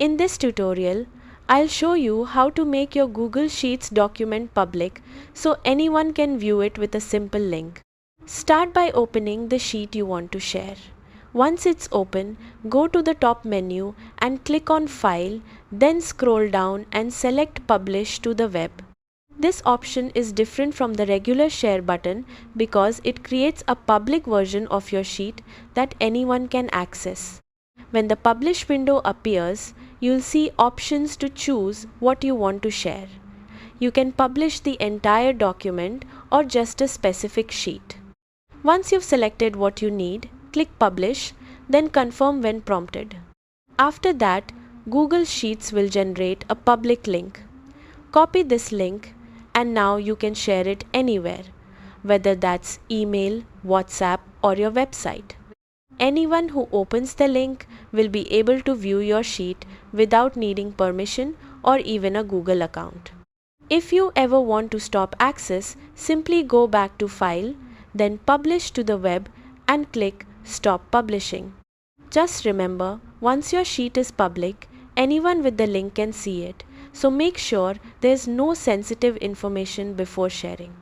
In this tutorial, I'll show you how to make your Google Sheets document public so anyone can view it with a simple link. Start by opening the sheet you want to share. Once it's open, go to the top menu and click on File, then scroll down and select Publish to the web. This option is different from the regular share button because it creates a public version of your sheet that anyone can access. When the Publish window appears, you'll see options to choose what you want to share. You can publish the entire document or just a specific sheet. Once you've selected what you need, click Publish, then confirm when prompted. After that, Google Sheets will generate a public link. Copy this link and now you can share it anywhere, whether that's email, WhatsApp, or your website. Anyone who opens the link will be able to view your sheet without needing permission or even a Google account. If you ever want to stop access, simply go back to File, then Publish to the web and click Stop Publishing. Just remember, once your sheet is public, anyone with the link can see it, so make sure there's no sensitive information before sharing.